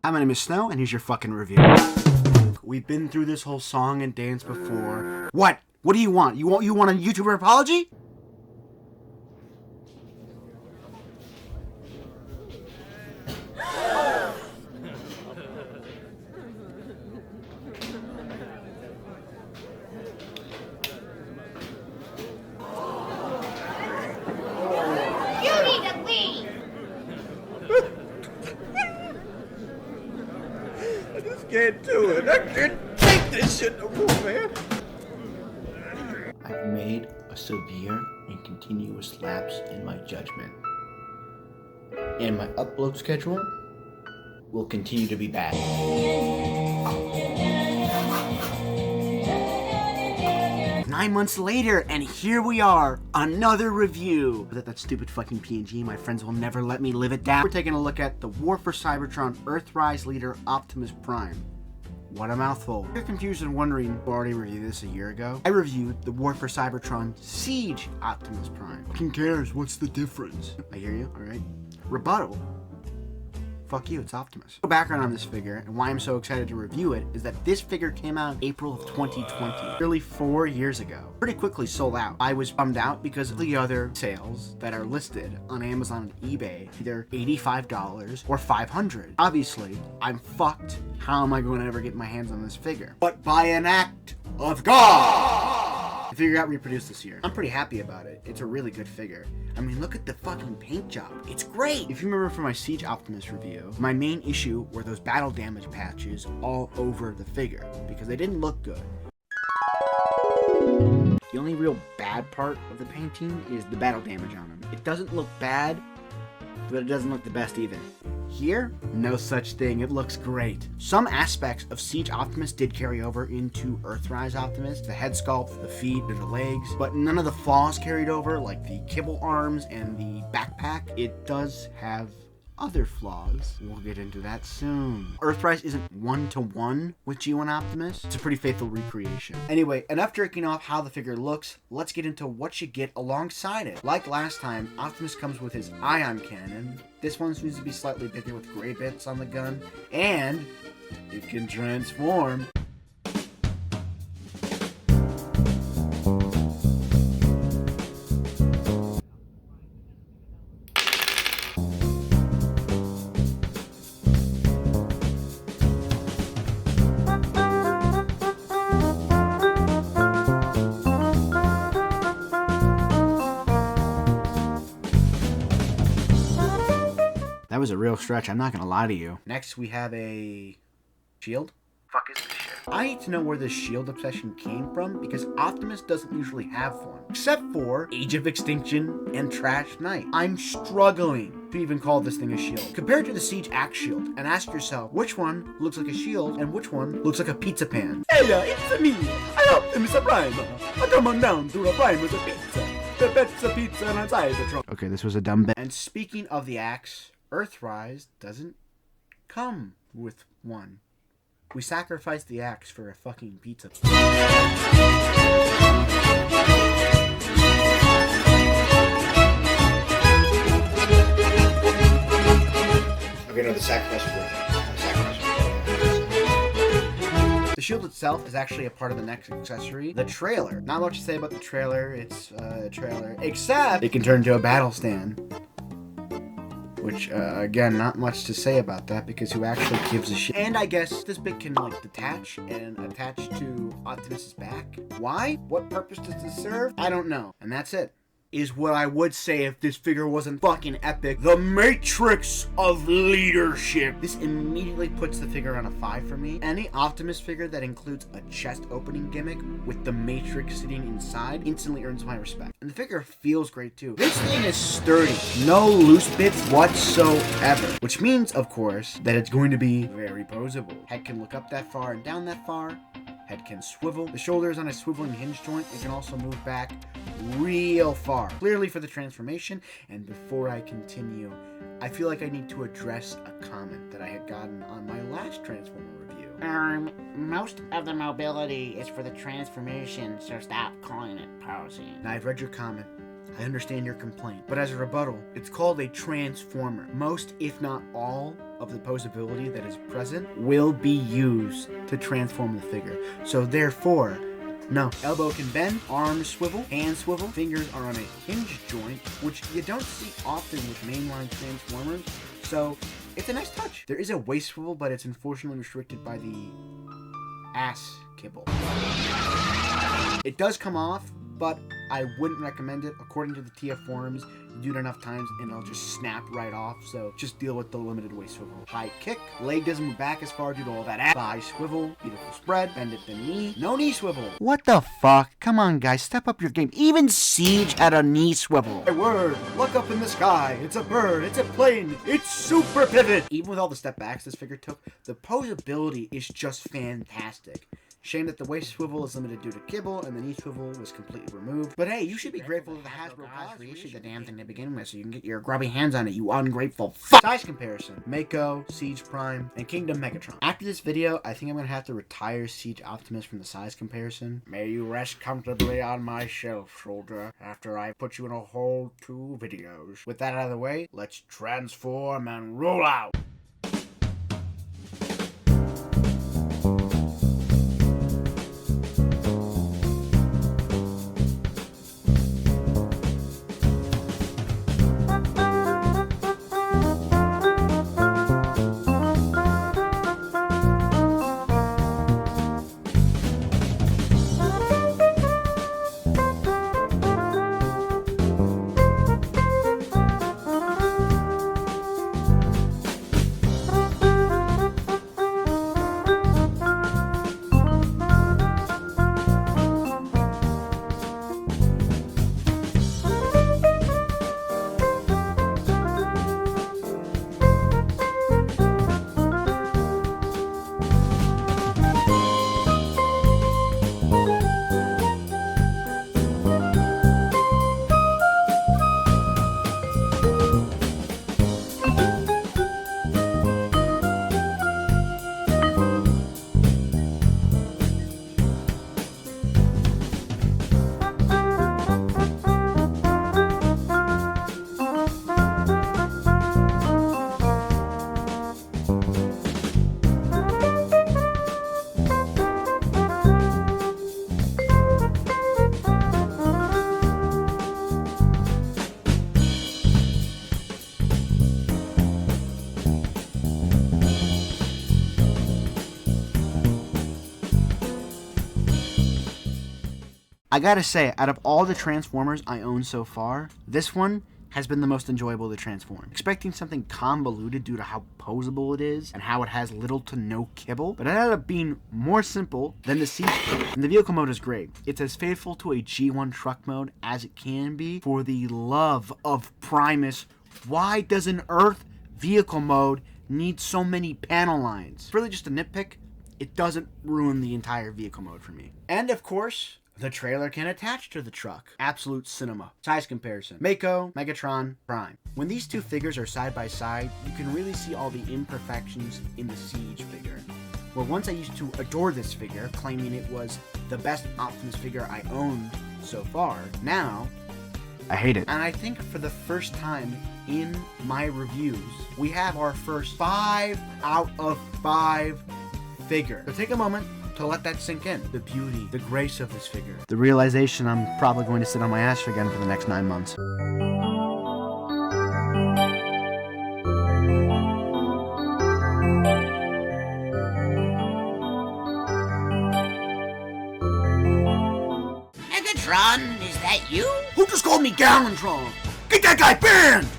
Hi, my name is Snow, and here's your fucking review. We've been through this whole song and dance before. What? What do you want? You want a YouTuber apology? Can't do it. I can't take this shit no more, man. I've made a severe and continuous lapse in my judgment. And my upload schedule will continue to be bad. 9 months later, and here we are, another review. That stupid fucking PNG, my friends will never let me live it down. We're taking a look at the War for Cybertron Earthrise leader Optimus Prime. What a mouthful. If you're confused and wondering, I already reviewed this a year ago. I reviewed the War for Cybertron Siege Optimus Prime. Who cares? What's the difference? I hear you, alright. Rebuttal. Fuck you, it's Optimus. The background on this figure and why I'm so excited to review it is that this figure came out in April of 2020, nearly 4 years ago. Pretty quickly sold out. I was bummed out because of the other sales that are listed on Amazon and eBay, either $85 or $500. Obviously, I'm fucked. How am I going to ever get my hands on this figure? But by an act of God! The figure got reproduced this year. I'm pretty happy about it. It's a really good figure. I mean, look at the fucking paint job. It's great! If you remember from my Siege Optimus review, my main issue were those battle damage patches all over the figure, because they didn't look good. The only real bad part of the painting is the battle damage on him. It doesn't look bad, but it doesn't look the best either. Here, no such thing. It looks great. Some aspects of Siege Optimus did carry over into Earthrise Optimus. The head sculpt, the feet, and the legs. But none of the flaws carried over, like the kibble arms and the backpack. It does have other flaws. We'll get into that soon. Earthrise isn't one-to-one with G1 Optimus. It's a pretty faithful recreation. Anyway, enough jerking off how the figure looks. Let's get into what you get alongside it. Like last time, Optimus comes with his ion cannon. This one seems to be slightly bigger with gray bits on the gun. And it can transform. That was a real stretch, I'm not gonna lie to you. Next, we have a shield. Fuck is this shit? I need to know where this shield obsession came from because Optimus doesn't usually have one. Except for Age of Extinction and Trash Knight. I'm struggling to even call this thing a shield. Compare it to the Siege Axe Shield and ask yourself which one looks like a shield and which one looks like a pizza pan. Hey, it's me. I'm Optimus Prime. I come on down to a Prime with a pizza. The pizza and a Cybertron. Okay, this was a dumb bit. And speaking of the axe, Earthrise doesn't come with one. We sacrificed the axe for a fucking pizza. Okay, no, the sacrifice was worth it. The shield itself is actually a part of the next accessory, the trailer. Not much to say about the trailer, it's a trailer, except it can turn into a battle stand. Which, again, not much to say about that because who actually gives a shit? And I guess this bit can, like, detach and attach to Optimus's back. Why? What purpose does this serve? I don't know. And that's it. Is what I would say if this figure wasn't fucking epic. The Matrix of Leadership. This immediately puts the figure on a 5 for me. Any Optimus figure that includes a chest opening gimmick with the Matrix sitting inside instantly earns my respect. And the figure feels great too. This thing is sturdy. No loose bits whatsoever. Which means, of course, that it's going to be very poseable. Head can look up that far and down that far. Head can swivel. The shoulder is on a swiveling hinge joint. It can also move back real far. Clearly for the transformation. And before I continue, I feel like I need to address a comment that I had gotten on my last Transformer review. Most of the mobility is for the transformation, so stop calling it posing. Now I've read your comment. I understand your complaint, but as a rebuttal, it's called a transformer. Most, if not all, of the posability that is present will be used to transform the figure. So therefore, no. Elbow can bend, arms swivel, hands swivel, fingers are on a hinge joint, which you don't see often with mainline Transformers, so it's a nice touch. There is a waist swivel, but it's unfortunately restricted by the ass kibble. It does come off, but I wouldn't recommend it. According to the TF forums, you do it enough times and it'll just snap right off, so just deal with the limited waist swivel. High kick, leg doesn't move back as far due to all that ass. Thigh swivel, beautiful spread, bend at the knee, no knee swivel. What the fuck? Come on guys, step up your game. Even Siege had a knee swivel. My word, look up in the sky, it's a bird, it's a plane, it's super pivot. Even with all the step backs this figure took, the posability is just fantastic. Shame that the waist swivel is limited due to kibble and the knee swivel was completely removed. But hey, you should be grateful that the Hasbro guys reissued the damn thing to begin with so you can get your grubby hands on it, you ungrateful fuck! Size comparison. Mako, Siege Prime, and Kingdom Megatron. After this video, I think I'm gonna have to retire Siege Optimus from the size comparison. May you rest comfortably on my shelf, soldier, after I put you in a whole 2 videos. With that out of the way, let's transform and roll out! I gotta say, out of all the Transformers I own so far, this one has been the most enjoyable to transform. Expecting something convoluted due to how posable it is and how it has little to no kibble, but it ended up being more simple than the Siege mode. And the vehicle mode is great. It's as faithful to a G1 truck mode as it can be. For the love of Primus, why does an Earth vehicle mode need so many panel lines? It's really just a nitpick. It doesn't ruin the entire vehicle mode for me. And of course, the trailer can attach to the truck. Absolute cinema. Size comparison. Mako, Megatron, Prime. When these two figures are side by side, you can really see all the imperfections in the Siege figure. Where once I used to adore this figure, claiming it was the best Optimus figure I owned so far, now I hate it. And I think for the first time in my reviews, we have our first 5 out of 5 figure. So take a moment to let that sink in. The beauty, the grace of this figure. The realization I'm probably going to sit on my ass again for the next 9 months. Megatron, is that you? Who just called me Gallantron? Get that guy banned!